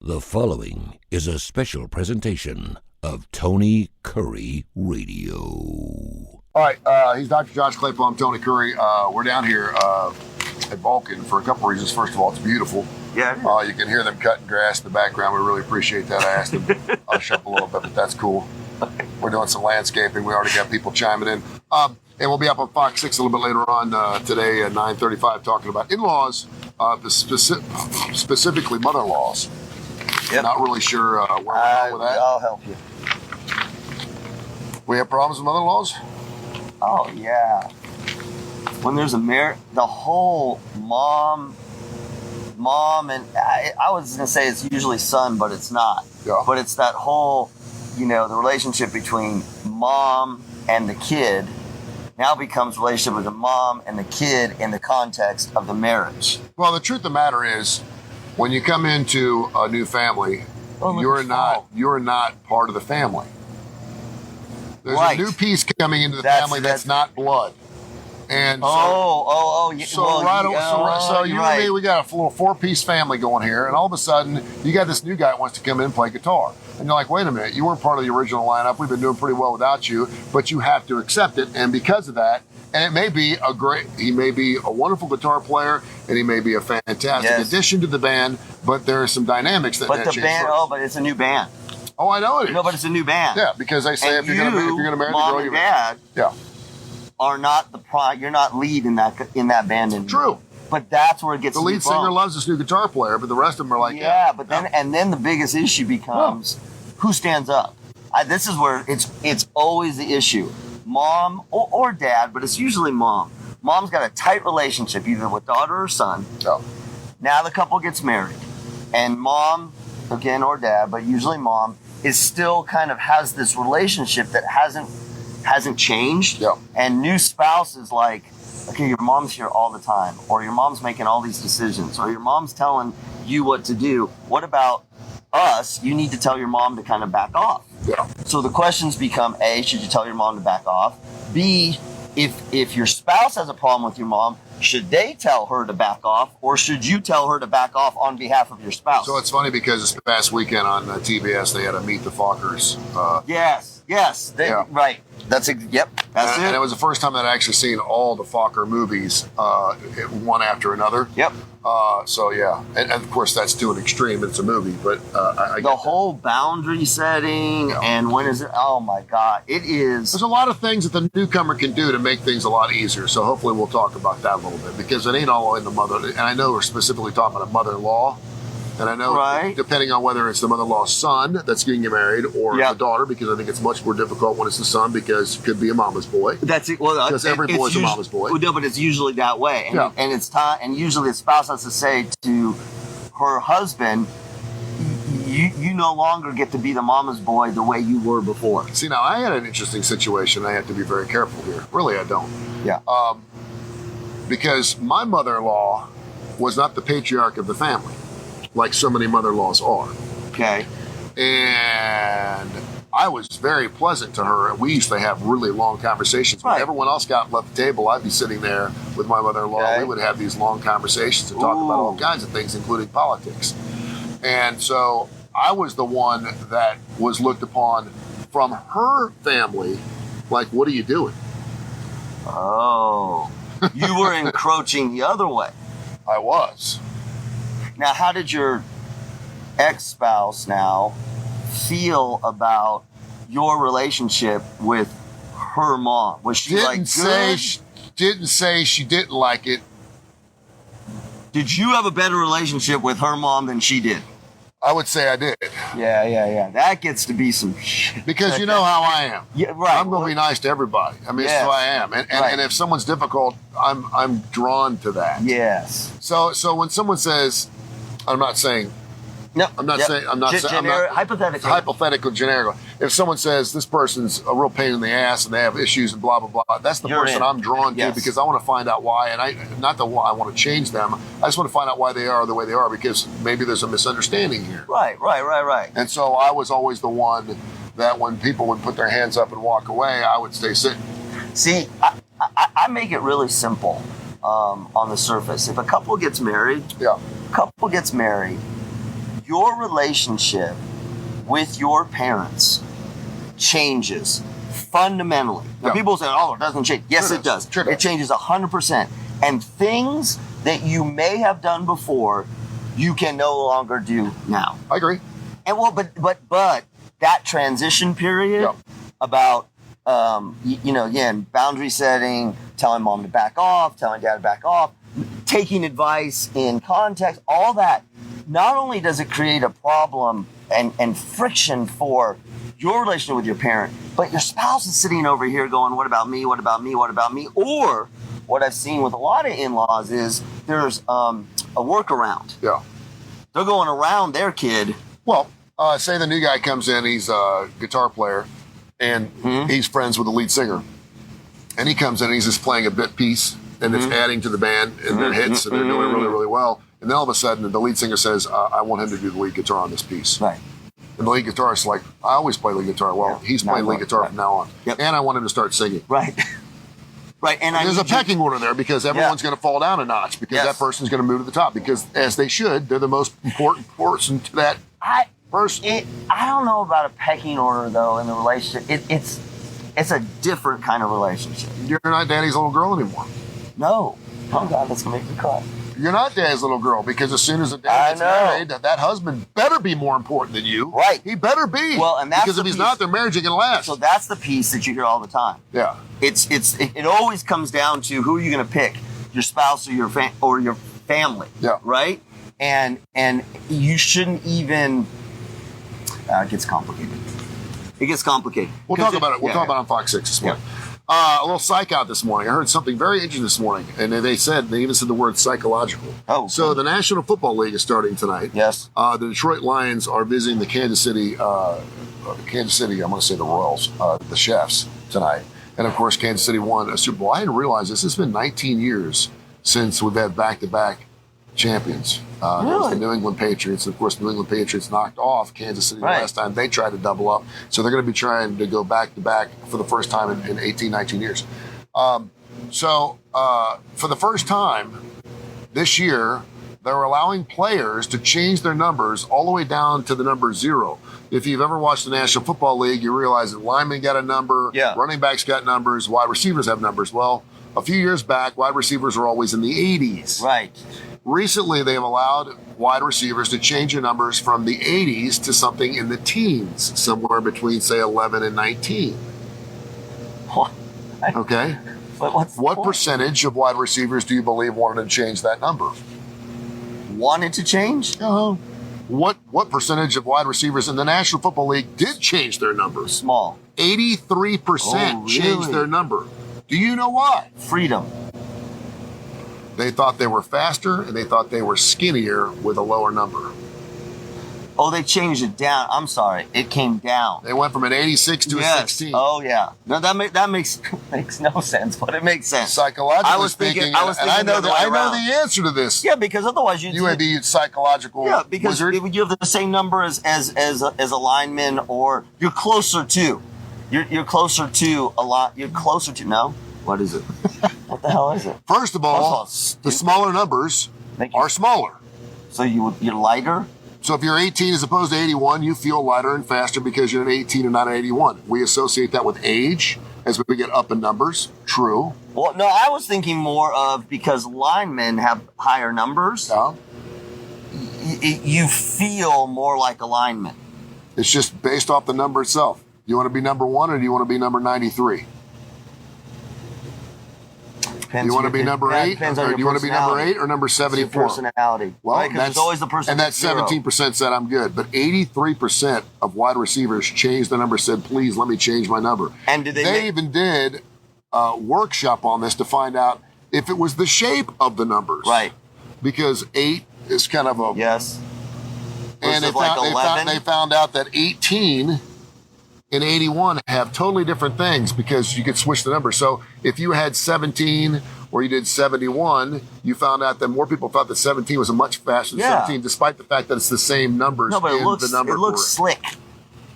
The following is a special presentation of Tony Curry Radio. All right, he's Dr. Josh Klapow. I'm Tony Curry. We're down here at Vulcan for a couple reasons. First of all, it's beautiful. Yeah. You can hear them cutting grass in the background. We really appreciate that. I asked them to hush up a little bit, but that's cool. We're doing some landscaping. We already got people chiming in. And we'll be up on Fox 6 a little bit later on today at 9:35 talking about in-laws, specifically mother-in-laws. Yep. Not really sure where we're going with that. I'll help you. We have problems with mother-in-laws? Oh, yeah. When there's the whole mom, and I was going to say it's usually son, but it's not. Yeah. But it's that whole, the relationship between mom and the kid now becomes relationship with the mom and the kid in the context of the marriage. Well, the truth of the matter is, when you come into a new family, you're not part of the family. There's right. a new piece coming into the family that's not blood. And so you and me, we got a little 4-piece family going here, and all of a sudden, you got this new guy that wants to come in and play guitar. And you're like, wait a minute, you weren't part of the original lineup. We've been doing pretty well without you, but you have to accept it. And because of that, and it may be he may be a wonderful guitar player, and he may be a fantastic addition to the band, but there are some dynamics that change first. But it's a new band. Oh, I know it is. No, but it's a new band. Yeah, because they say if you're going to marry the girl, and dad, are not you're not lead in that band anymore. True. But that's where it gets the lead singer loves this new guitar player, but the rest of them are like, then the biggest issue becomes who stands up. This is where it's always the issue. Mom or dad, but it's usually mom. Mom's got a tight relationship either with daughter or son. Yeah. Now the couple gets married, and mom, again, or dad, but usually mom, is still kind of has this relationship that hasn't changed. Yeah. And new spouse is like, okay, your mom's here all the time, or your mom's making all these decisions, or your mom's telling you what to do. What about us? You need to tell your mom to kind of back off. Yeah. So the questions become, A, should you tell your mom to back off? B, if your spouse has a problem with your mom, should they tell her to back off, or should you tell her to back off on behalf of your spouse? So it's funny because this past weekend on TBS, they had a Meet the Fockers. Yes. Right. That's it. And it was the first time that I actually seen all the Fokker movies, one after another. Yep. And of course that's to an extreme. It's a movie, but I the whole boundary setting and when is it? Oh my God, it is. There's a lot of things that the newcomer can do to make things a lot easier. So hopefully we'll talk about that a little bit because it ain't all in the mother. And I know we're specifically talking about a mother-in-law. And I know, depending on whether it's the mother-in-law's son that's getting married or the daughter, because I think it's much more difficult when it's the son because it could be a mama's boy. That's it. Well, because every boy's a mama's boy. No, but it's usually that way. And it's time. And usually the spouse has to say to her husband, "You no longer get to be the mama's boy the way you were before." See, now I had an interesting situation. I have to be very careful here. Really, I don't. Yeah. Because my mother-in-law was not the patriarch of the family, like so many mother-in-laws are. Okay. And I was very pleasant to her. We used to have really long conversations. When everyone else got left the table, I'd be sitting there with my mother-in-law. Okay. We would have these long conversations and talk about all kinds of things, including politics. And so I was the one that was looked upon from her family like, what are you doing? Oh. You were encroaching the other way. I was. Now, how did your ex-spouse now feel about your relationship with her mom? Was she didn't say she didn't like it. Did you have a better relationship with her mom than she did? I would say I did. Yeah. That gets to be some shit. Because you know how I am. Yeah, right. I'm going to be nice to everybody. I mean, that's who I am. And if someone's difficult, I'm drawn to that. Yes. So when someone says, I'm not saying. No, I'm not saying. I'm not saying. Hypothetical, generic. If someone says this person's a real pain in the ass and they have issues and blah blah blah, that's the person I'm drawn to because I want to find out why. And I want to change them. I just want to find out why they are the way they are because maybe there's a misunderstanding here. Right. And so I was always the one that when people would put their hands up and walk away, I would stay sitting. See, I make it really simple on the surface. If a couple gets married, your relationship with your parents changes fundamentally. Now, Yeah. people say, oh, it doesn't change. Yes, Sure it does. Sure It changes 100%. And things that you may have done before, you can no longer do now. I agree. And well, but that transition period Yeah. about, again, boundary setting, telling mom to back off, telling dad to back off, taking advice in context, all that, not only does it create a problem and friction for your relationship with your parent, but your spouse is sitting over here going, what about me? What about me? What about me? Or what I've seen with a lot of in-laws is there's a workaround. Yeah. They're going around their kid. Well, say the new guy comes in, he's a guitar player, and he's friends with the lead singer. And he comes in and he's just playing a bit piece, and it's adding to the band, and they're hits, and they're doing really, really well. And then all of a sudden, the lead singer says, I want him to do the lead guitar on this piece. Right. And the lead guitarist is like, I always play lead guitar. Well, Yeah. he's playing lead guitar from now on. Yep. And I want him to start singing. Right. Right. And There's a pecking order there because everyone's going to fall down a notch because Yes. that person's going to move to the top because, as they should, they're the most important person to that person. I don't know about a pecking order though in the relationship. It's a different kind of relationship. You're not daddy's little girl anymore. No. Oh God, that's gonna make me cry. You're not daddy's little girl because as soon as a dad gets I know. married, that husband better be more important than you. Right. He better be. Well, and that's because if the he's piece. not, their marriage ain't gonna last. So that's the piece that you hear all the time. Yeah. It always comes down to who are you gonna pick, your spouse or your family. Yeah. Right. And you shouldn't even. It gets complicated. It gets complicated. We'll talk about it. We'll talk about it on Fox 6 this morning. A little psych out this morning. I heard something very interesting this morning, and they even said the word psychological. Oh, so good. the National Football League is starting tonight. Yes. The Detroit Lions are visiting the Kansas City. I'm going to say the Royals, the Chefs tonight, and of course Kansas City won a Super Bowl. I didn't realize this. It's been 19 years since we've had back-to-back champions. That was the New England Patriots. Of course, New England Patriots knocked off Kansas City the last time they tried to double up. So they're going to be trying to go back-to-back for the first time in 18, 19 years. So for the first time this year, they're allowing players to change their numbers all the way down to the number 0. If you've ever watched the National Football League, you realize that linemen got a number, running backs got numbers, wide receivers have numbers. Well, a few years back, wide receivers were always in the 80s. Right. Recently, they have allowed wide receivers to change their numbers from the 80s to something in the teens, somewhere between, say, 11 and 19. Okay? What percentage of wide receivers do you believe wanted to change that number? Wanted to change? What percentage of wide receivers in the National Football League did change their numbers? Small. 83% changed their number. Do you know why? Freedom. They thought they were faster and they thought they were skinnier with a lower number. Oh, they changed it down. I'm sorry. It came down. They went from an 86 to a 16. Oh, yeah. No, that makes no sense, but it makes sense. Psychologically speaking, I know the answer to this. Yeah, because otherwise you would be psychological. Yeah, because wizard. if you have the same number as a lineman, or you're closer to. You're closer to a lot. You're closer to. No? What is it? What the hell is it? First of all, the smaller numbers are smaller. So you're lighter? So if you're 18 as opposed to 81, you feel lighter and faster because you're an 18 and not an 81. We associate that with age as we get up in numbers. True. Well, no, I was thinking more of because linemen have higher numbers. Yeah. You feel more like a lineman. It's just based off the number itself. Do you want to be number 1 or do you want to be number 93? Do you want to be number 8? Or do you want to be number 8 or number 74? Personality. Well, right, that's always the person. And that 17% said I'm good, but 83% of wide receivers changed the number. Said, please let me change my number. And did they even did a workshop on this to find out if it was the shape of the numbers. Right. Because 8 is kind of a And they found out that 18 and 81 have totally different things because you could switch the numbers. So if you had 17 or you did 71, you found out that more people thought that 17 was a much faster than 17, despite the fact that it's the same numbers. No, but it looks slick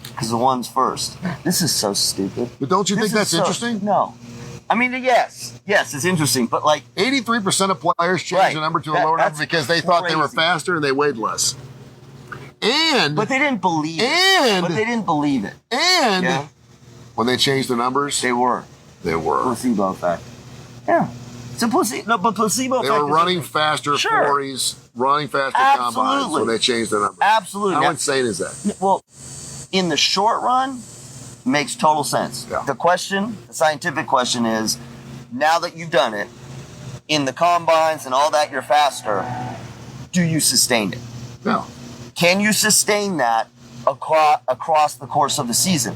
because the one's first. This is so stupid. But don't you think that's interesting? No. I mean, yes, it's interesting, but like 83% of players changed the number to a lower number because they thought they were faster and they weighed less. But they didn't believe it. And when they changed the numbers, they were placebo effect. Yeah, it's a placebo. No, but placebo effect. They were running faster 40s, running faster combines when they changed the numbers. Absolutely. How insane is that? Well, in the short run, makes total sense. Yeah. The scientific question is, now that you've done it in the combines and all that, you're faster. Do you sustain it? No. Can you sustain that across the course of the season?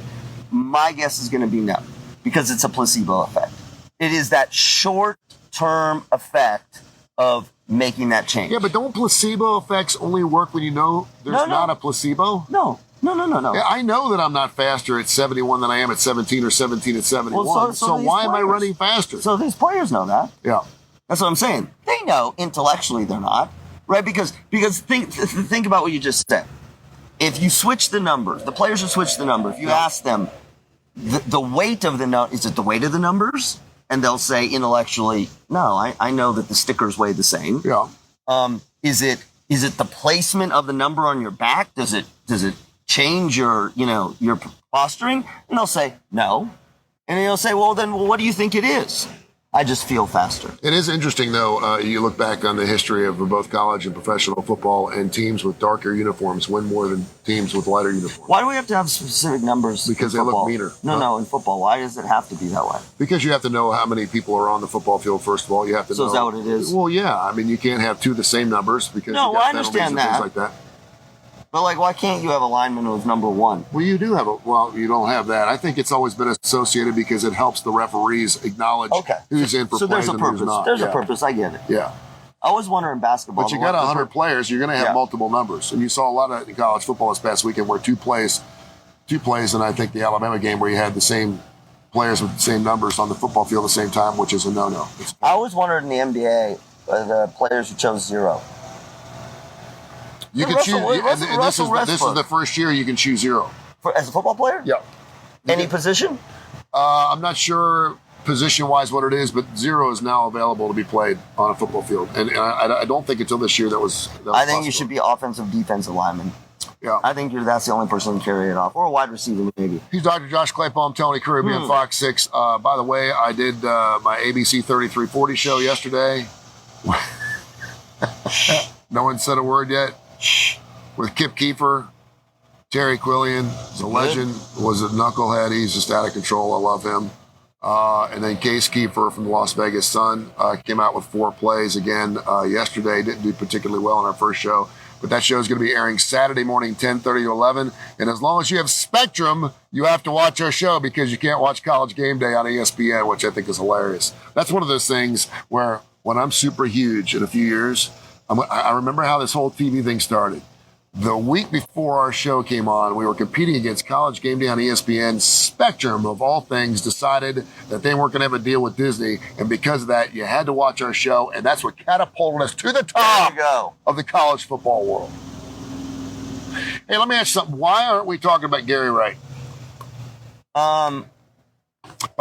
My guess is going to be no, because it's a placebo effect. It is that short-term effect of making that change. Yeah, but don't placebo effects only work when you know there's not a placebo? No. Yeah, I know that I'm not faster at 71 than I am at 17 or 17 at 71. Well, so why am I running faster? So these players know that. Yeah. That's what I'm saying. They know intellectually they're not, right? Because think about what you just said. If you switch the numbers, the players will switch the number. If you ask them, the weight of the number, is it the weight of the numbers? And they'll say intellectually, no, I know that the stickers weigh the same. Yeah. Is it the placement of the number on your back? Does it change your posturing? And they'll say no. And they'll say, well, then what do you think it is? I just feel faster. It is interesting, though. You look back on the history of both college and professional football, and teams with darker uniforms win more than teams with lighter uniforms. Why do we have to have specific numbers? Because they look meaner. No, in football. Why does it have to be that way? Because you have to know how many people are on the football field, first of all. You have to know. So is that what it is? Well, yeah. I mean, you can't have two of the same numbers because No, you got I understand penalties and that. things like that. But, why can't you have a lineman with number 1? Well, you do have you don't have that. I think it's always been associated because it helps the referees acknowledge who's in for plays and who's not. There's a purpose. I get it. Yeah. I was wondering in basketball. But you got 100 players, you're going to have multiple numbers. And you saw a lot of it in college football this past weekend where two plays, and I think the Alabama game where you had the same players with the same numbers on the football field at the same time, which is a no-no. I always wondered in the NBA, the players who chose 0. You can choose, this is the first year you can choose 0. As a football player? Yeah. Any position? I'm not sure position-wise what it is, but 0 is now available to be played on a football field. And I don't think until this year that was I think possible. you should be offensive, defensive lineman. Yeah. I think that's the only person who can carry it off. Or a wide receiver, maybe. He's Dr. Josh Klapow. I'm Tony Kurre on Fox 6. By the way, I did my ABC 3340 show yesterday. No one said a word yet. With Kip Keefer, Terry Quillian, the legend, was a knucklehead. He's just out of control. I love him. And then Case Keefer from the Las Vegas Sun came out with 4 plays again yesterday. Didn't do particularly well in our first show. But that show is going to be airing Saturday morning, 10:30 to 11. And as long as you have Spectrum, you have to watch our show because you can't watch College Game Day on ESPN, which I think is hilarious. That's one of those things where when I'm super huge in a few years, I remember how this whole TV thing started. The week before our show came on, we were competing against College Game Day on ESPN. Spectrum, of all things, decided that they weren't going to have a deal with Disney. And because of that, you had to watch our show. And that's what catapulted us to the top of the college football world. Hey, let me ask you something. Why aren't we talking about Gary Wright? By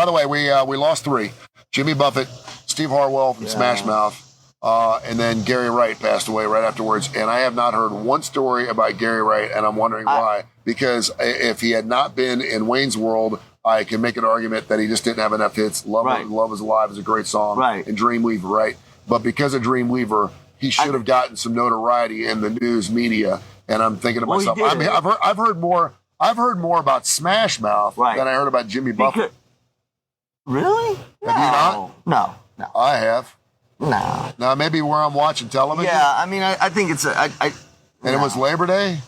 the way, we lost 3. Jimmy Buffett, Steve Harwell from Smash Mouth. And then Gary Wright passed away right afterwards. And I have not heard one story about Gary Wright, and I'm wondering why. Because if he had not been in Wayne's World, I can make an argument that he just didn't have enough hits. Love is Alive is a great song. Right. And Dreamweaver, right? But because of Dreamweaver, he should have gotten some notoriety in the news media. And I'm thinking to myself, I mean, I've heard more about Smash Mouth than I heard about Jimmy Buffett. Really? Have you not? No. I have. No. Now, maybe where I'm watching television. Yeah, I mean, I think it's And it was Labor Day?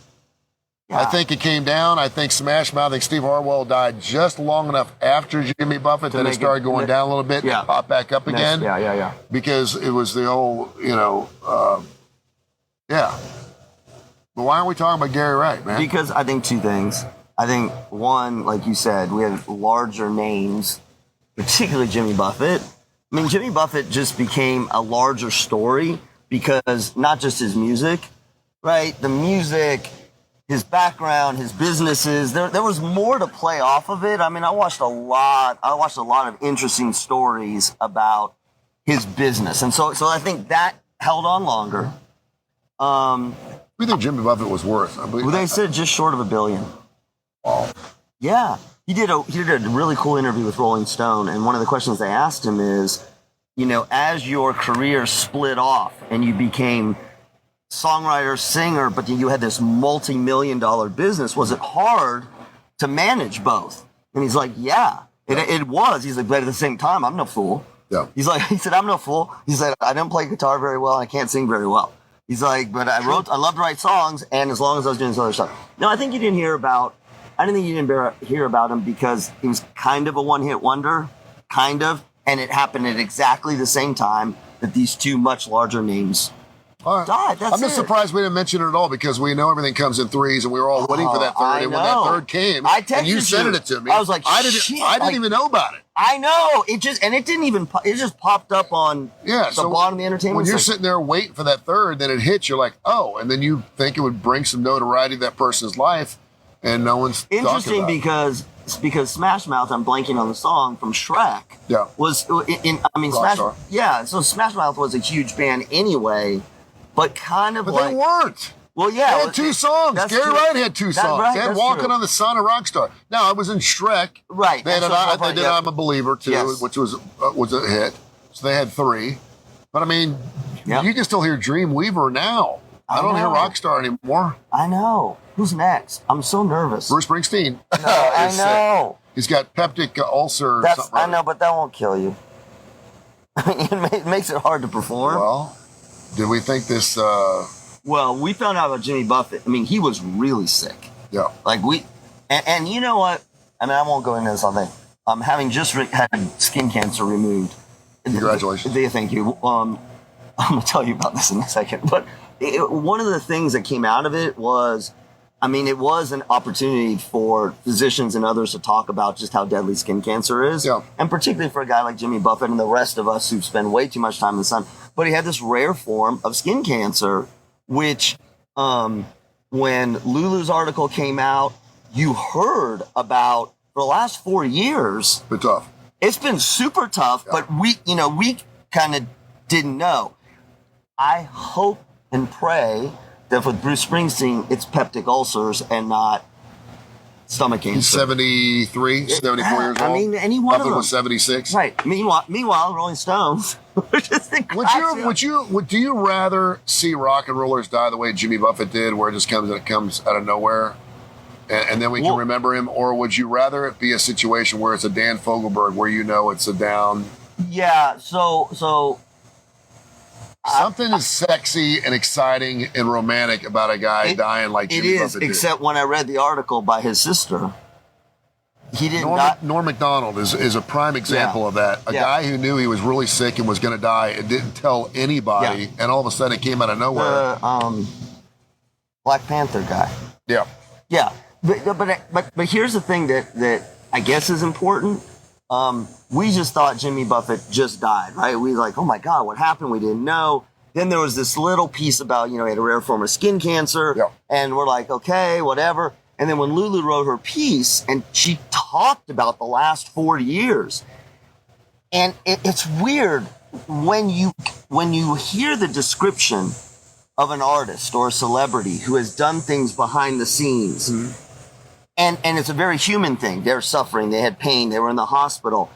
Yeah. I think it came down. I think Smash Mouth, I think Steve Harwell died just long enough after Jimmy Buffett that it started going down a little bit and popped back up again. Yeah. Because it was the whole, But why aren't we talking about Gary Wright, man? Because I think 2 things. I think, one, like you said, we have larger names, particularly Jimmy Buffett. I mean, Jimmy Buffett just became a larger story because not just his music, right? The music, his background, his businesses, there was more to play off of it. I mean, I watched a lot of interesting stories about his business. And so I think that held on longer. do you think Jimmy Buffett was worth? Well, they said just short of $1 billion. Wow. Yeah, he did a really cool interview with Rolling Stone, and one of the questions they asked him is, you know, as your career split off and you became songwriter, singer, but you had this multi-million-dollar business, was it hard to manage both? And he's like, yeah, it was. He's like, but at the same time, I'm no fool. Yeah. He said, I'm no fool. He said, I don't play guitar very well, and I can't sing very well. He's like, but I love to write songs, and as long as I was doing this other stuff. No, I think you didn't hear about him because he was kind of a one-hit wonder, and it happened at exactly the same time that these two much larger names died. That's I'm just surprised we didn't mention it at all because we know everything comes in threes, and we were all waiting for that third. And when that third came, and you sent it to me, I was like, I didn't even know about it. I know it just popped up on the bottom of the entertainment. When you're section. sitting there waiting for that third, then it hits. You're like, oh, and then you think it would bring some notoriety to that person's life, and no one's interesting talking about it. because Smash Mouth, I'm blanking on the song from Shrek. Yeah, was Rockstar. So Smash Mouth was a huge band anyway, but kind of but like they weren't. Well, yeah, they had two songs. Gary Wright had two songs. Right, they had "Walking on the Sun" and "Rockstar." Now I was in Shrek. Right. They did "I'm a Believer" too, Yes. which was a hit. So they had three. But I mean, Yep. you can still hear Dreamweaver now. I don't hear Rockstar anymore. I know. Who's next? I'm so nervous. Bruce Springsteen. No, I know. He's got peptic ulcer or something. I know, but that won't kill you. It makes it hard to perform. Well, did we think this? Well, we found out about Jimmy Buffett. I mean, he was really sick. Yeah. Like and you know what? I mean, I won't go into this all day. Having just had skin cancer removed. Congratulations. Thank you. I'm going to tell you about this in a second. But one of the things that came out of it was, I mean, it was an opportunity for physicians and others to talk about just how deadly skin cancer is. Yeah. And particularly for a guy like Jimmy Buffett and the rest of us who spend way too much time in the sun. But he had this rare form of skin cancer, which when Lulu's article came out, you heard about for the last 4 years. Been tough. It's been super tough, but we kind of didn't know. I hope and pray that with Bruce Springsteen, it's peptic ulcers and not stomach cancer. He's 73, 74 years old. I mean, any one of them. was 76. Right. Meanwhile, Rolling Stones, which is the do you rather see rock and rollers die the way Jimmy Buffett did, where it comes out of nowhere, and then we can remember him, or would you rather it be a situation where it's a Dan Fogelberg, where it's a down? Yeah. So. Something is sexy and exciting and romantic about a guy dying like Jimmy Buffett did. Except when I read the article by his sister. He did Norm Macdonald is a prime example of that. A guy who knew he was really sick and was going to die and didn't tell anybody, and all of a sudden it came out of nowhere. The Black Panther guy. Yeah. Yeah. But here's the thing that I guess is important. We just thought Jimmy Buffett just died, right? We were like, oh my God, what happened? We didn't know. Then there was this little piece about, he had a rare form of skin cancer. Yeah. And we're like, okay, whatever. And then when Lulu wrote her piece and she talked about the last 40 years, and it's weird when you hear the description of an artist or a celebrity who has done things behind the scenes, and it's a very human thing. They're suffering. They had pain. They were in the hospital.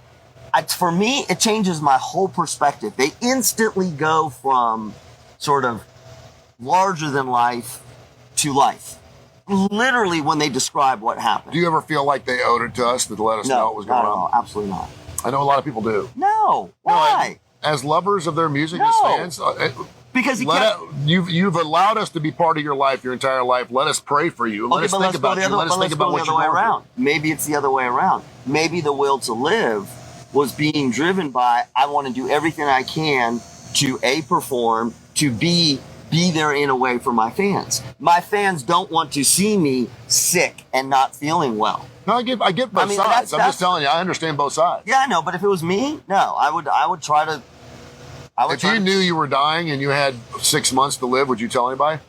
For me, it changes my whole perspective. They instantly go from sort of larger than life to life. Literally when they describe what happened. Do you ever feel like they owed it to us to let us know what was going on? No, absolutely not. I know a lot of people do. No. Why? As lovers of their music, as fans, because you've allowed us to be part of your life, your entire life. Let us pray for you. Let us think about you. Let us think about what you're going through. Maybe it's the other way around. Maybe the will to live was being driven by, I want to do everything I can to perform, to be there in a way for my fans. My fans don't want to see me sick and not feeling well. No, I get both sides. I'm just telling you, I understand both sides. Yeah, I know, but if it was me, no, I would try to. If you knew you were dying and you had 6 months to live, would you tell anybody?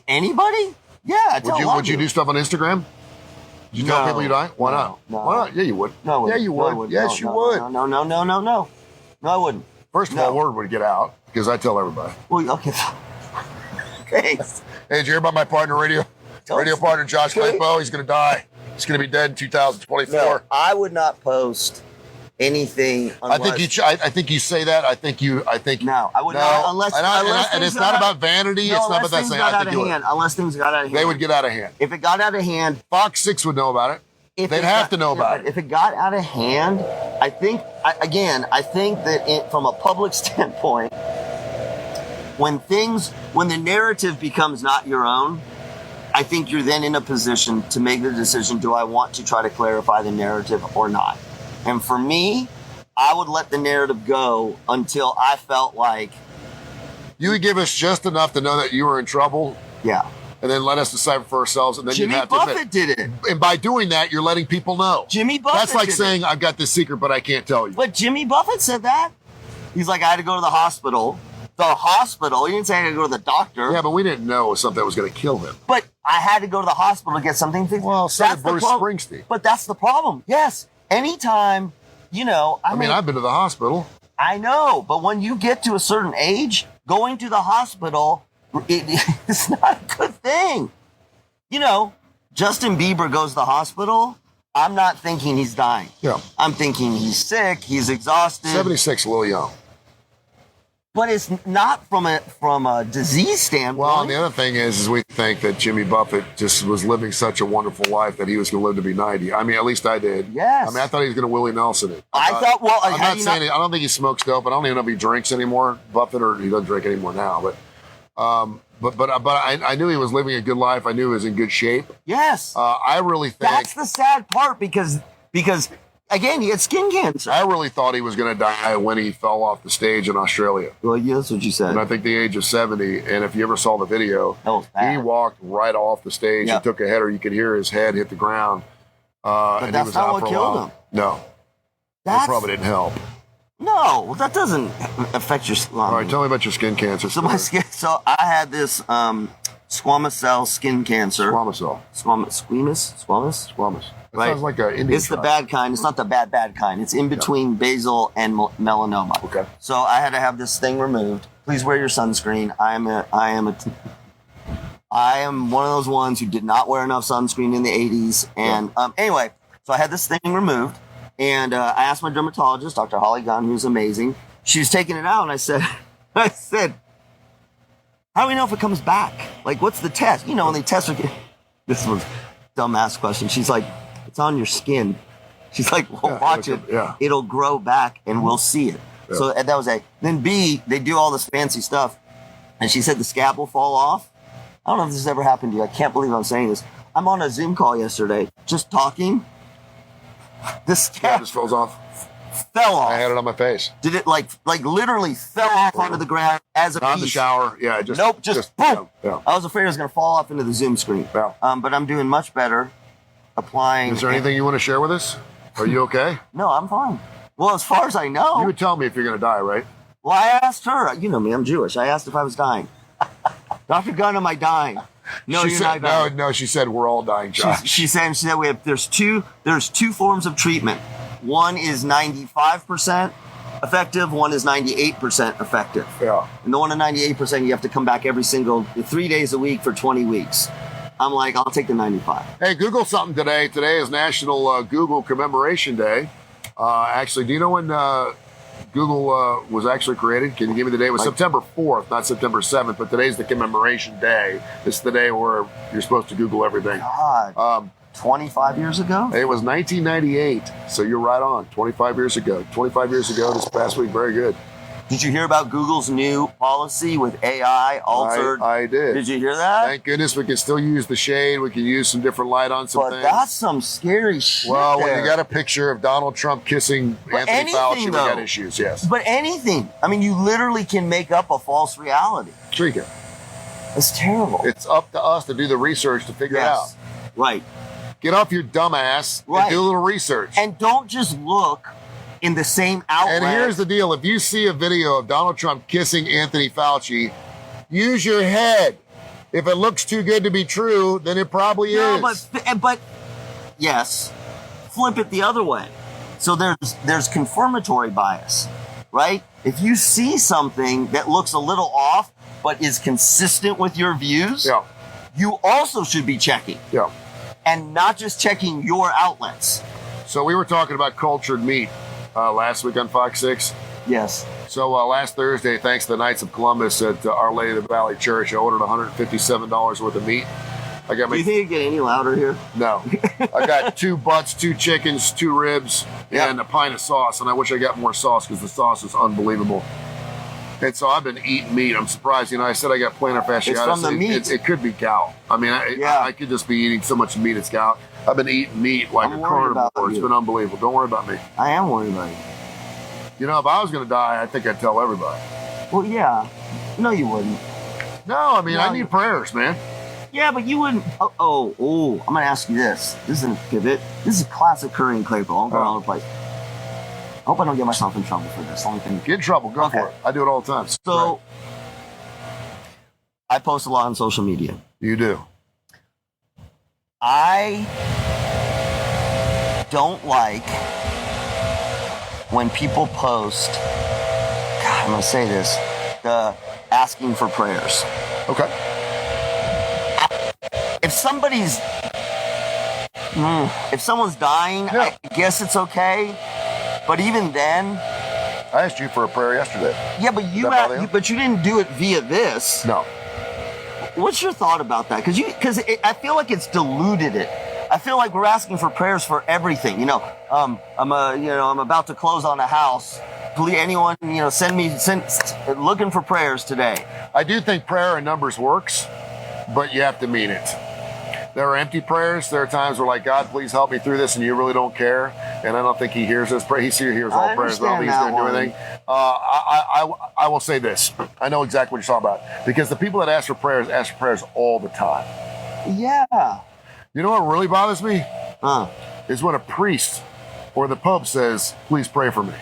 Anybody? Yeah, would you do stuff on Instagram? Would you tell people you die? Why not? No. Why not? Yeah, you would. No, yeah, you would. Yes, you would. No. No, I wouldn't. First of all, word would get out because I tell everybody. Well, okay. Thanks. Hey, did you hear about my partner, radio partner Josh Klapow? He's going to die. He's going to be dead in 2024. No, I would not post anything unless... I think you say that. I think No, I would not unless and it's not about vanity. No, it's not about that saying. I think you would. Unless things got out of hand. They would get out of hand. If it got out of hand... Fox 6 would know about it. They'd have to know about it. If it got out of hand, I think that from a public standpoint, when the narrative becomes not your own, I think you're then in a position to make the decision, do I want to try to clarify the narrative or not? And for me, I would let the narrative go until I felt like... You would give us just enough to know that you were in trouble. Yeah. And then let us decipher for ourselves. And then Jimmy Buffett did it. And by doing that, you're letting people know. Jimmy Buffett That's like did saying, it. I've got this secret, but I can't tell you. But Jimmy Buffett said that. He's like, I had to go to the hospital. The hospital? He didn't say I had to go to the doctor. Yeah, but we didn't know something that was going to kill him. But I had to go to the hospital to get something fixed. Well, so did Bruce Springsteen. But that's the problem. Yes. Anytime, I mean, I've been to the hospital. I know. But when you get to a certain age, going to the hospital, it's not a good thing. Justin Bieber goes to the hospial. I'm not thinking he's dying. Yeah. I'm thinking he's sick. He's exhausted. 76, a little young. But it's not from a disease standpoint. Well, and the other thing is we think that Jimmy Buffett just was living such a wonderful life that he was going to live to be 90. I mean, at least I did. Yes. I mean, I thought he was going to Willie Nelson it. I'm not saying I don't think he smokes dope. I don't even know if he drinks anymore, Buffett, or he doesn't drink anymore now. But I knew he was living a good life. I knew he was in good shape. Yes. I really think that's the sad part because again, he had skin cancer. I really thought he was going to die when he fell off the stage in Australia. Well, yeah, that's what you said. And I think the age of 70. And if you ever saw the video, that was bad. He walked right off the stage and took a header. You could hear his head hit the ground. But and that's he was not out what for a killed while. him. No. That probably didn't help. No, that doesn't affect your skin. All right, tell me about your skin cancer. So my skin. So I had this squamous cell skin cancer. Squamous. That sounds like an Indian It's the bad kind. It's not the bad kind. It's in between basal and melanoma. Okay. So I had to have this thing removed. Please wear your sunscreen. I am one of those ones who did not wear enough sunscreen in the 80s. And anyway, so I had this thing removed. And I asked my dermatologist, Dr. Holly Gunn, who's amazing. She was taking it out, and I said, how do we know if it comes back? Like, what's the test? When they test for... This was a dumbass question. She's like, it's on your skin. She's like, well, watch it. Yeah. It'll grow back, and we'll see it. Yeah. So that was A. Then B, they do all this fancy stuff, and she said the scab will fall off. I don't know if this has ever happened to you. I can't believe I'm saying this. I'm on a Zoom call yesterday, just talking. The scab just falls off. Fell off. I had it on my face. Did it like literally fell off onto the ground as a Not piece? in the shower. Yeah, just Nope, just boom. Yeah. I was afraid it was going to fall off into the Zoom screen. Yeah. But I'm doing much better. Applying. Is there anything you want to share with us? Are you okay? No, I'm fine. Well, as far as I know. You would tell me if you're going to die, right? Well, I asked her. You know me, I'm Jewish. I asked if I was dying. Dr. Gunn, am I dying? No, you're not dying. No, she said we're all dying, Josh. She said there's two forms of treatment. One is 95% effective, one is 98% effective. Yeah. And the one at 98%, you have to come back every 3 days a week for 20 weeks. I'm like, I'll take the 95. Hey, Google something today. Today is National Google Commemoration Day. Actually, do you know when Google was actually created? Can you give me the date? It was September 4th, not September 7th, but today's the commemoration day. It's the day where you're supposed to Google everything. God. 25 years ago? It was 1998, so you're right on. 25 years ago. 25 years ago this past week. Very good. Did you hear about Google's new policy with AI altered? I did. Did you hear that? Thank goodness we can still use the shade. We can use some different light on some things. But that's some scary shit. Well, when you got a picture of Donald Trump kissing Anthony Fauci, we got issues, yes. But anything. I mean, you literally can make up a false reality. Sure you can. It's terrible. It's up to us to do the research to figure it out. Right. Get off your dumb ass and do a little research. And don't just look in the same outlet. And here's the deal. If you see a video of Donald Trump kissing Anthony Fauci, use your head. If it looks too good to be true, then it probably is. But yes, flip it the other way. So there's confirmatory bias, right? If you see something that looks a little off, but is consistent with your views, Yeah. you also should be checking. Yeah. And not just checking your outlets. So we were talking about cultured meat last week on Fox 6. Yes. So last Thursday, thanks to the Knights of Columbus at Our Lady of the Valley Church, I ordered $157 worth of meat. I got Do you think it'd get any louder here? No. I got 2 butts, 2 chickens, 2 ribs, and a pint of sauce. And I wish I got more sauce because the sauce is unbelievable. And so I've been eating meat. I'm surprised. I said I got plantar fasciitis. It's from the meat. It could be gout. I mean, I could just be eating so much meat it's gout. I've been eating meat like a carnivore. It's been unbelievable. Don't worry about me. I am worried about you. If I was going to die, I think I'd tell everybody. Well, yeah. No, you wouldn't. No, I mean, I need prayers, man. Yeah, but you wouldn't. I'm going to ask you this. This isn't a pivot. This is classic Kurre and Klapow. I'm going all over the place. I hope I don't get myself in trouble for this. Get in trouble. Go for it. I do it all the time. So, I post a lot on social media. You do. I don't like when people post, God, I'm going to say this, the asking for prayers. Okay. If somebody's, if someone's dying, I guess it's okay. But even then, I asked you for a prayer yesterday. Yeah, but you didn't do it via this. No. What's your thought about that? Because I feel like it's diluted it. I feel like we're asking for prayers for everything. I'm about to close on a house. Please, anyone, send looking for prayers today. I do think prayer in numbers works, but you have to mean it. There are empty prayers. There are times where, like, God, please help me through this, and you really don't care. And I don't think He hears us pray. He hears all prayers. I don't think He's going to do anything. I will say this. I know exactly what you're talking about. Because the people that ask for prayers all the time. Yeah. You know what really bothers me? Is when a priest or the Pope says, please pray for me.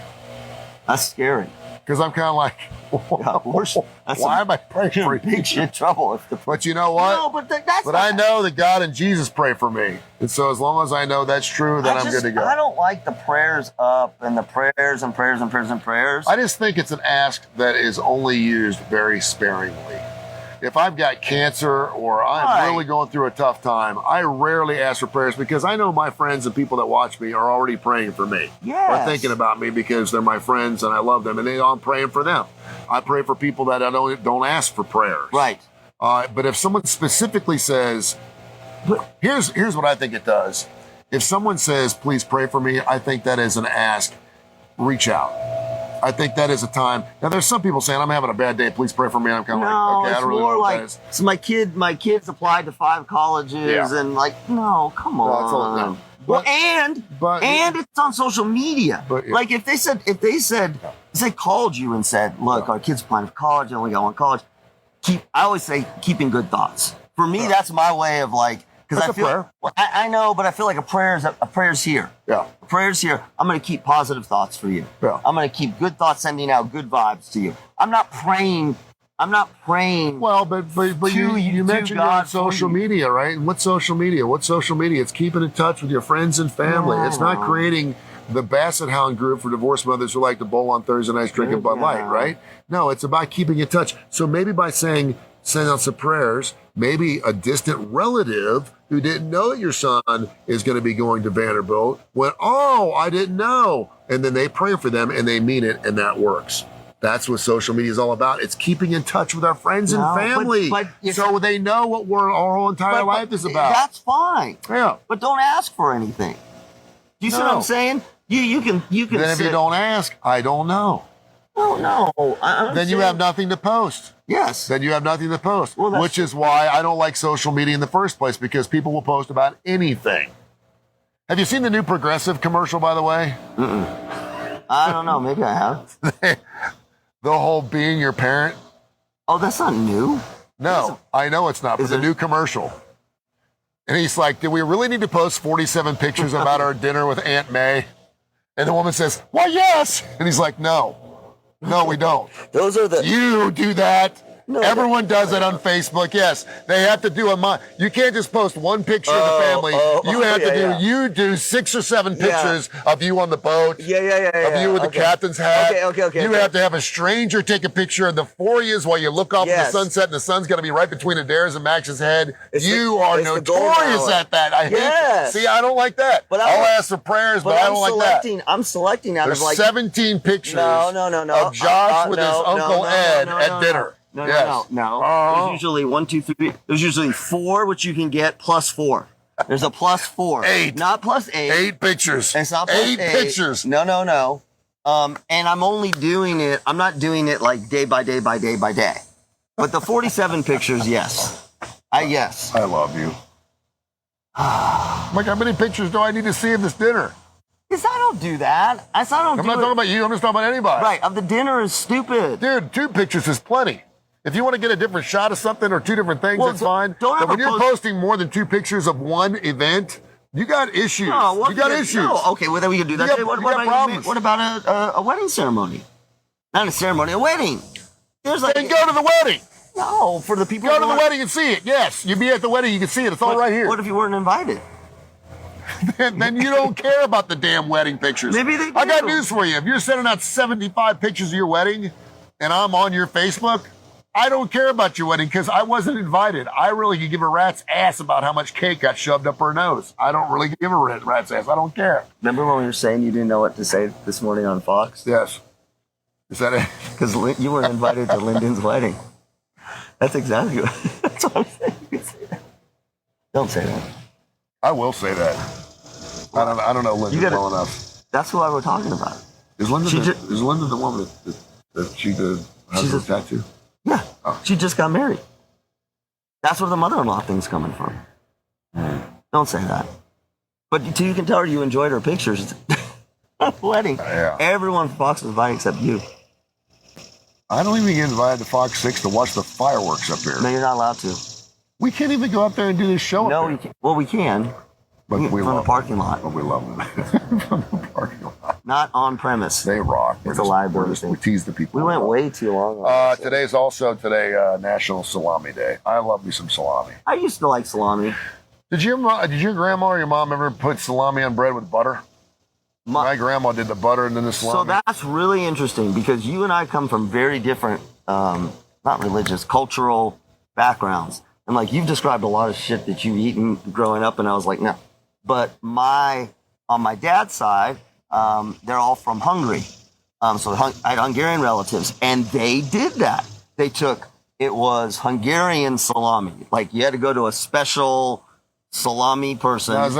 That's scary. Because I'm kind of like, why am I praying for you? Big shit trouble. But you know what? No, but I know that God and Jesus pray for me. And so as long as I know that's true, then I'm good to go. I don't like the prayers up and the prayers and prayers and prayers and prayers. I just think it's an ask that is only used very sparingly. If I've got cancer or I'm really going through a tough time, I rarely ask for prayers because I know my friends and people that watch me are already praying for me. Yes. Or thinking about me because they're my friends and I love them and I'm praying for them. I pray for people that I don't ask for prayers. Right. But if someone specifically says, here's what I think it does. If someone says, please pray for me, I think that is an ask. Reach out. I think that is a time. Now, there's some people saying, I'm having a bad day. Please pray for me. And I'm kind of like, okay, I don't really know what that is. So my kids applied to 5 colleges and no, come on. But, and it's on social media. Like if they called you and said, look, our kid's applying for college. I only got 1 college. I always say keeping good thoughts. For me, that's my way of like, because I feel I know, but I feel like a prayer's here. Yeah. A prayer's here. I'm going to keep positive thoughts for you. Yeah. I'm going to keep good thoughts, sending out good vibes to you. I'm not praying. Well, but you mentioned you're on social media, right? And what's social media? It's keeping in touch with your friends and family. It's not creating the Basset Hound group for divorced mothers who like to bowl on Thursday nights drinking Bud Light, right? No, it's about keeping in touch. So maybe by send out some prayers, maybe a distant relative who didn't know that your son is going to be going to Vanderbilt went, I didn't know. And then they pray for them and they mean it and that works. That's what social media is all about. It's keeping in touch with our friends and family. So they know what our whole entire life is about. That's fine. Yeah. But don't ask for anything. Do you see what I'm saying? You can. Then if you don't ask, I don't know. No. Then you have nothing to post. Yes. Then you have nothing to post, which is why I don't like social media in the first place, because people will post about anything. Have you seen the new Progressive commercial, by the way? I don't know. Maybe I have. The whole being your parent. Oh, that's not new. No, I know it's not, but the new commercial. And he's like, do we really need to post 47 pictures about our dinner with Aunt May? And the woman says, well, yes. And he's like, no, we don't. Those are You do that. Everyone does it on Facebook. Yes, they have to do you can't just post one picture of the family. You have to you do 6 or 7 pictures of you on the boat. Of you with the captain's hat. You have to have a stranger take a picture of the 4 years while you look off at the sunset, and the sun's got to be right between Adair's and Max's head. You are notorious at that. I hate. See, I don't like that. But I'll ask for prayers, but I don't like that. I'm selecting out of like 17 pictures. Of Josh with his Uncle Ed at dinner. No. There's usually 1, 2, 3. There's usually 4, which you can get plus 4. There's a plus 4. 8. Not plus 8. 8 pictures. It's not plus 8 pictures. No. And I'm only doing it. I'm not doing it like day by day by day by day. But the 47 pictures, yes. Yes. I love you. Mike, how many pictures do I need to see of this dinner? Because I don't do that. I'm not talking about you. I'm just talking about anybody. Right. Of the dinner is stupid. Dude, 2 pictures is plenty. If you want to get a different shot of something or 2 different things, that's fine. But when you're posting more than 2 pictures of one event, you got issues. You got issues. No, okay, well, then we can do that. What about a wedding ceremony? Not a ceremony, a wedding. Then go to the wedding. No, for the people. Go to the wedding and see it. Yes, you be at the wedding, you can see it. It's all right here. What if you weren't invited? then you don't care about the damn wedding pictures. Maybe they do. I got news for you. If you're sending out 75 pictures of your wedding and I'm on your Facebook, I don't care about your wedding because I wasn't invited. I really could give a rat's ass about how much cake got shoved up her nose. I don't really give a rat's ass. I don't care. Remember when we were saying you didn't know what to say this morning on Fox? Yes. Is that it? Because you weren't invited to Lyndon's wedding. That's exactly that's what I'm saying. You can say that. Don't say that. I will say that. I don't know Linda well enough. That's who I was talking about. Is Linda the woman that she has a tattoo? Yeah. Oh. She just got married. That's where the mother-in-law thing's coming from. Don't say that. But you can tell her you enjoyed her pictures at the wedding. Yeah. Everyone from Fox was invited except you. I don't even get invited to Fox 6 to watch the fireworks up here. No, you're not allowed to. We can't even go up there and do this show. No, we can't. Well, we can. But we from the parking lot. But we love them. From the parking lot. Not on premise. They rock. It's a liability. We tease the people. We went way too long. Today's also National Salami Day. I love me some salami. I used to like salami. Did your grandma or your mom ever put salami on bread with butter? My grandma did the butter and then the salami. So that's really interesting because you and I come from very different, not religious, cultural backgrounds. And like you've described a lot of shit that you've eaten growing up, and I was like, no. But on my dad's side, they're all from Hungary. So I had Hungarian relatives, and they did that. It was Hungarian salami. Like you had to go to a special salami person. Now, is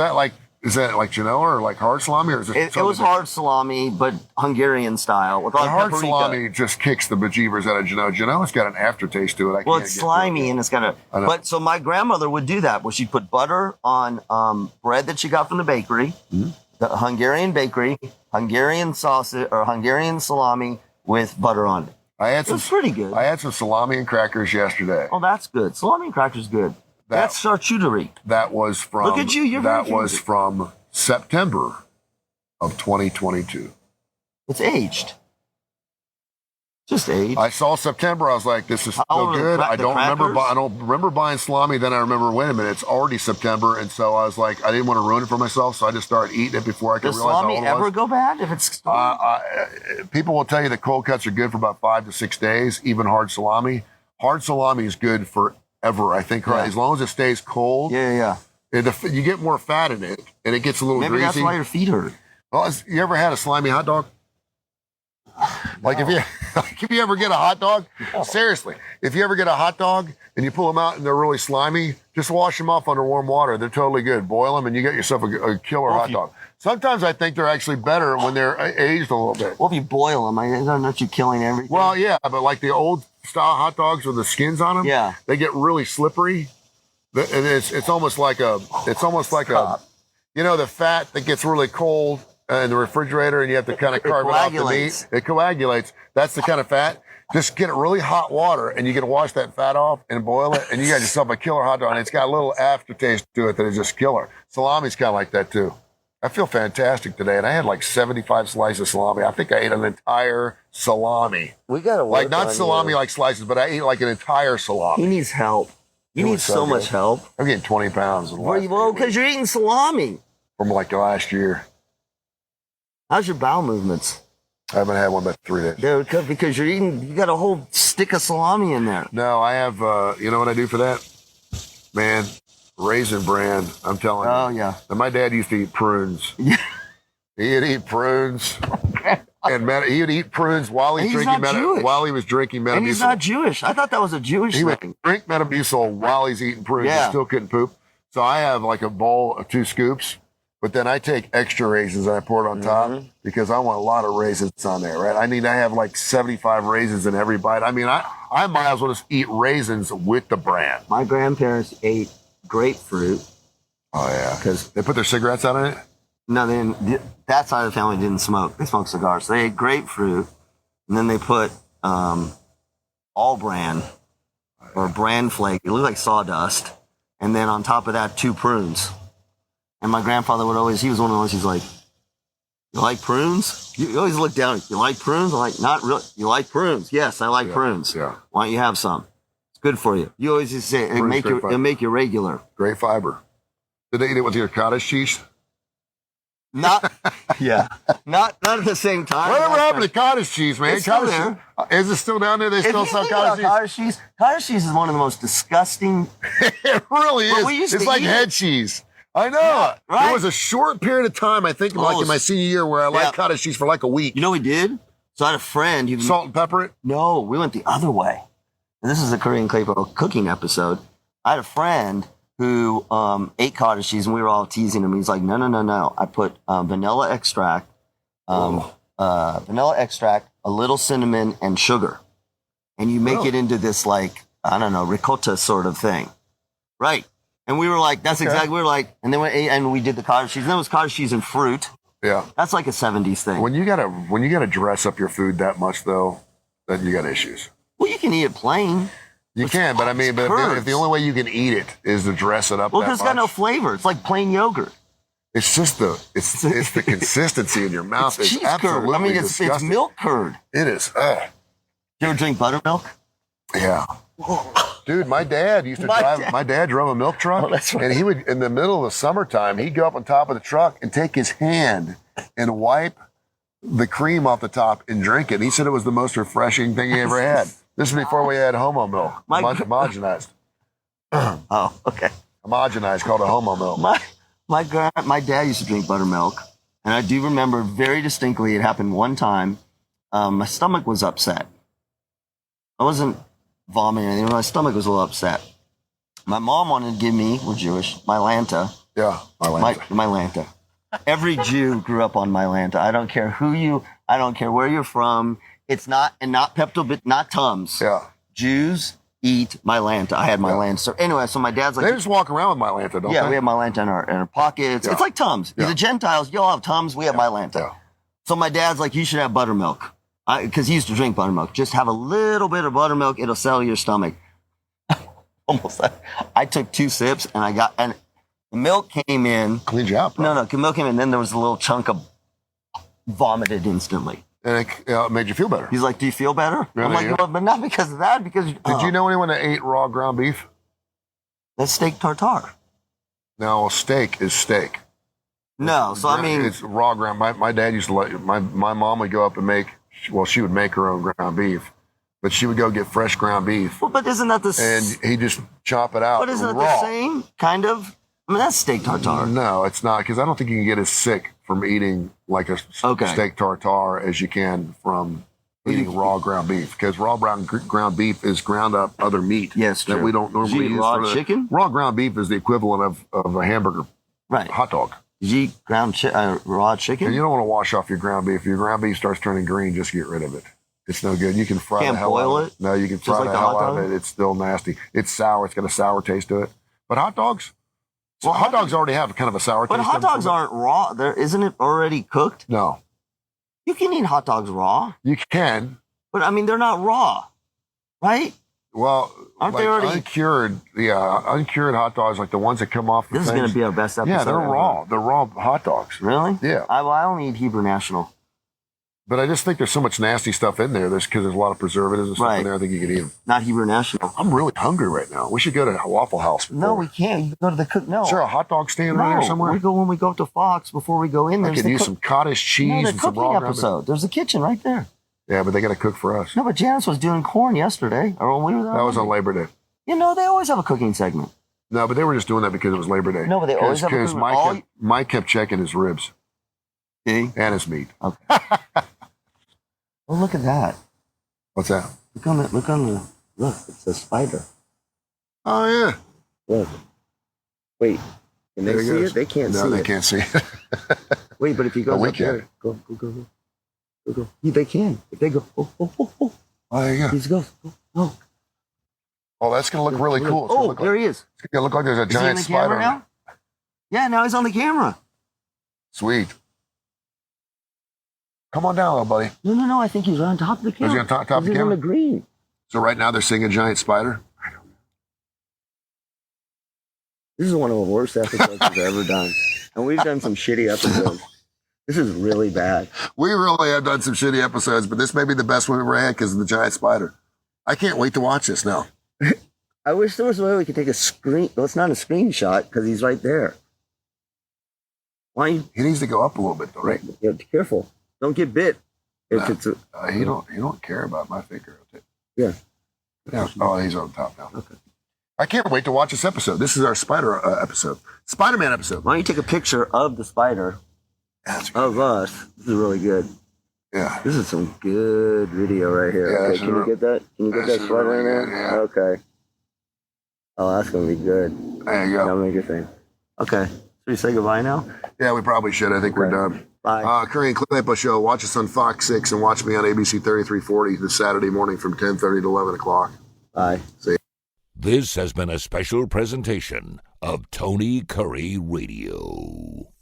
that like Genoa or like hard salami? Or is it was hard salami, but Hungarian style. With all hard paprika. Salami just kicks the bejeebers out of Genoa. Genoa's got an aftertaste to it. It's slimy and it's got a... But so my grandmother would do that, where she'd put butter on bread that she got from the bakery, the Hungarian bakery, Hungarian sausage or Hungarian salami with butter on it. It was pretty good. I had some salami and crackers yesterday. Oh, that's good. Salami and crackers good. That's charcuterie. That was from. Look at you. That was from September of 2022. It's aged. Just aged. I saw September. I was like, "This is so good." I don't remember buying salami. Then I remember, wait a minute, it's already September, and so I was like, I didn't want to ruin it for myself, so I just started eating it before I could realize how old it was. Does salami ever go bad if it's? People will tell you that cold cuts are good for about 5 to 6 days. Even hard salami. Hard salami is good for. Ever, I think, right? As long as it stays cold. Yeah. You get more fat in it, and it gets a little greasy. Maybe that's why your feet hurt. Well, you ever had a slimy hot dog? Like if you ever get a hot dog, seriously, if you ever get a hot dog and you pull them out and they're really slimy, just wash them off under warm water. They're totally good. Boil them and you get yourself a killer hot dog. Sometimes I think they're actually better when they're aged a little bit. Well, if you boil them, aren't you killing everything? Well, yeah, but like the old style hot dogs with the skins on them, they get really slippery. And it's almost like the fat that gets really cold in the refrigerator and you have to kind of carve it off the meat. It coagulates. That's the kind of fat. Just get really hot water and you can wash that fat off and boil it and you got yourself a killer hot dog. And it's got a little aftertaste to it that is just killer. Salami's kind of like that too. I feel fantastic today, and I had like 75 slices of salami. I think I ate an entire salami. We got to work Like not on salami you. like slices, but I ate like an entire salami. He needs help. You It need was so so much good. help. I'm getting 20 pounds in the last Well, few because weeks you're eating salami. from like the last year. How's your bowel movements? I haven't had one in about 3 days. They're good because you got a whole stick of salami in there. No, I have, you know what I do for that? Man, Raisin Bran, I'm telling you. Oh, yeah. And my dad used to eat prunes. Yeah. He'd eat prunes. He would eat prunes while And he's he's drinking not Jewish. while he was drinking Metamucil. And he's not Jewish. I thought that was a Jewish He would thing. drink Metamucil while he's eating prunes. Yeah. He still couldn't poop. So I have like a bowl of 2 scoops, but then I take extra raisins and I pour it on top because I want a lot of raisins on there, right? I have like 75 raisins in every bite. I mean, I might as well just eat raisins with the bran. My grandparents ate grapefruit. Oh, yeah. Because They put their cigarettes out in it? no, they didn't, that side of the family didn't smoke. They smoked cigars. So they ate grapefruit, and then they put all bran or bran flake. It looked like sawdust. And then on top of that, 2 prunes. And my grandfather would always, he was one of those, he's like, you like prunes? You always look down, you like prunes? I'm like, not really. You like prunes? Yes, I like prunes. Yeah. Why don't you have some? It's good for you. You always just say, Prunes, great fiber. it'll make you regular. Great fiber. Did they eat it with your cottage cheese? Not, yeah, not at the same time. Whatever happened to cottage cheese, man? It's still Cottage there. cheese- Is it still down there? They If still you sell think about cottage cheese? cottage cheese is one of the most disgusting. It really But is. we used It's to like eat head it. cheese. I know. Yeah, right? There was a short period of time, I think, like in my senior year, where I Yeah. liked cottage cheese for like a week. You know what we did? So I had a friend. He was, Salt and pepper it. no, we went the other way. And this is a Kurre and Klapow cooking episode. I had a friend who ate cottage cheese, and we were all teasing him. He's like, no. I put vanilla extract, a little cinnamon, and sugar. And you make it into this, like, I don't know, ricotta sort of thing. Right. And we were like, that's exactly, we were like, and then we did the cottage cheese. And then it was cottage cheese and fruit. Yeah. That's like a 70s thing. When you gotta dress up your food that much, though, then you got issues. Well, you can eat it plain. You can, but I mean, but if the only way you can eat it is to dress it up Well, that because it's got no much, flavor. It's like plain yogurt. it's just it's the consistency in your mouth. It's It's cheese curd. absolutely I mean, it's disgusting. milk curd. It is. You ever drink buttermilk? Yeah. Dude, my dad used to my dad drove a milk truck. Oh, that's right. And he would, in the middle of the summertime, he'd go up on top of the truck and take his hand and wipe the cream off the top and drink it. He said it was the most refreshing thing he ever had. This was before we had homo milk. Homogenized. Oh, okay. Homogenized, called a homo milk. My dad used to drink buttermilk, and I do remember very distinctly. It happened one time. My stomach was upset. I wasn't vomiting or anything. My stomach was a little upset. My mom wanted to give me, we're Jewish, Mylanta. Yeah, Mylanta. Every Jew grew up on Mylanta. I don't care I don't care where you're from. It's not Pepto, but not Tums. Yeah. Jews eat Mylanta. I had Mylanta. So anyway, so my dad's like, They just walk around with Mylanta, don't yeah, they? we have Mylanta in our pockets. Yeah. It's like Tums. Yeah. The Gentiles, you'll have Tums. We have Mylanta. Yeah. So my dad's like, you should have buttermilk. Because he used to drink buttermilk. Just have a little bit of buttermilk. It'll settle your stomach. Almost. I took 2 sips and the milk came in. Cleaned you out, bro. No, the milk came in. And then there was a little chunk of vomited instantly. And it made you feel better. He's like, do you feel better? Really, I'm like, yeah. well, but not because of that. Because Did you know anyone that ate raw ground beef? that's steak tartare. No, steak is steak. No, so I mean, it's raw ground. My dad used to let my mom would go up and she would make her own ground beef, but she would go get fresh ground beef well, but isn't that the and he'd just chop it out But isn't it raw. the same kind of? I mean, that's steak tartare. No, it's not, because I don't think you can get as sick from eating like a steak tartare as you can from eating raw ground beef, because raw ground beef is ground up other meat Yes, that true. we don't Did you normally eat use. raw chicken? Raw ground beef is the equivalent of a hamburger Right. hot dog. Did you eat raw chicken? And you don't want to wash off your ground beef. If your ground beef starts turning green, just get rid of it. It's no good. You can fry Can't the hell boil out of it. No, you can fry like the the hell hot out of dog? it. It's still nasty. It's sour. It's got a sour taste to it. But hot dogs? Well, hot dogs already have kind of a sour But taste. hot to them. dogs aren't raw. Isn't it already cooked? No. You can eat hot dogs raw, You can. but I mean, they're not raw, right? Well, Aren't like they already uncured? Yeah, uncured hot dogs, like the ones that come off. This is going to be our best episode. Yeah, they're ever. raw. They're raw hot dogs. Really? Yeah. I only eat Hebrew National. But I just think there's so much nasty stuff in there. Because there's a lot of preservatives and stuff in there. I think you can eat them. Not Hebrew National. I'm really hungry right now. We should go to a Waffle House. No, we can't. You go to the cook. No. Is there a hot dog stand around here somewhere? When we go to Fox before we go in. I could use some cottage cheese and some raw episode. There's a kitchen right there. Yeah, but they got to cook for us. No, but Janice was doing corn yesterday, or when we were there. That was on Labor Day. You know, they always have a cooking segment. No, but they were just doing that because it was Labor Day. No, but they always have a cooking Because Mike kept checking his ribs. Did he? And his meat. Okay. Well, look at that. What's that? Look, it's a spider. Oh, yeah. Look. Wait. Can they see it? They can't see it. No, they can't see it. Wait, but if you go up there, go. Yeah, they can. If they go, oh, there you go. He goes, oh. Oh, that's going to look really cool. Oh, there he is. It's going to look like there's a giant spider now? Yeah, now he's on the camera. Sweet. Come on down, little buddy. No. I think he's on top of the camera. Is he on top of the camera? He's on the green. So right now they're seeing a giant spider? This is one of the worst episodes we've ever done. And we've done some shitty episodes. This is really bad. We really have done some shitty episodes, but this may be the best one we've ever had because of the giant spider. I can't wait to watch this now. I wish there was a way we could take a screen. Well, it's not a screenshot because he's right there. He needs to go up a little bit, though, right? Yeah, be careful. Don't get bit. He don't care about my finger. Yeah. Oh, he's on top now. Okay. I can't wait to watch this episode. This is our spider episode. Spider-Man episode. Why don't you take a picture of the spider of us? This is really good. Yeah. This is some good video right here. Yeah, okay, can you get that? Can you get that spider in there? Yeah. Okay. Oh, that's going to be good. There you go. That'll make your thing. Okay. Should we say goodbye now? Yeah, we probably should. I think we're done. Bye. Kurre and Klapow Show. Watch us on Fox 6 and watch me on ABC 3340 this Saturday morning from 10:30 to 11 o'clock. Bye. See you. This has been a special presentation of Tony Curry Radio.